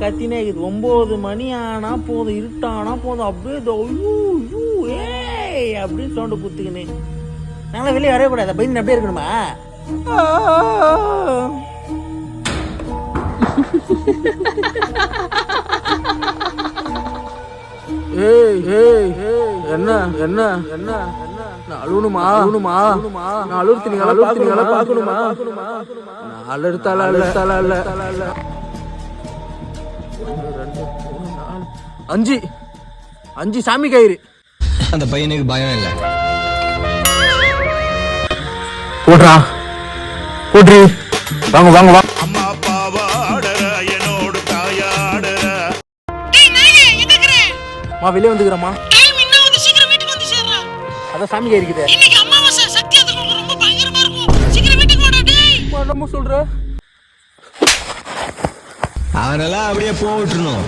கத்தினே இருக்குது. 9 மணி ஆனா போதும், இருட்டானா போதும், அப்படியே ஏய் அப்படின்னு சவுண்டு குத்துக்கினே. நாங்களாம் வெளியே வரக்கூடாது, பயந்து அப்படியே இருக்கணுமா? ஏய் ஏய் என்ன என்ன என்ன நான் அழுவணுமா அழுவணுமா நான் அழுவுறீங்களா பார்க்கணுமா? நான் அழுத்தால இல்ல 5 சாமி கயிறு. அந்த பையனுக்கு பயம் இல்லை. போடுறா போட்ரி, வாங்க வாங்க வாங்க. அம்மா அப்பாவா ஆடற என்னோட தாயாடற. மா வெளியே வந்துக்கிறேம்மா. டைம் இன்னும் வந்து சீக்கிரம் வீட்டுக்கு வந்து சேர்றா. அதான் சாமி கயிறு இருக்குது. இன்னைக்கு அமாவாசை, சக்தி அதுக்கு ரொம்ப பயங்கரமா இருக்கும். சீக்கிரம் வீட்டுக்கு வாடா டேய். என்னமோ சொல்ற? அவனெல்லாம் அப்படியே போட்டுறணும்.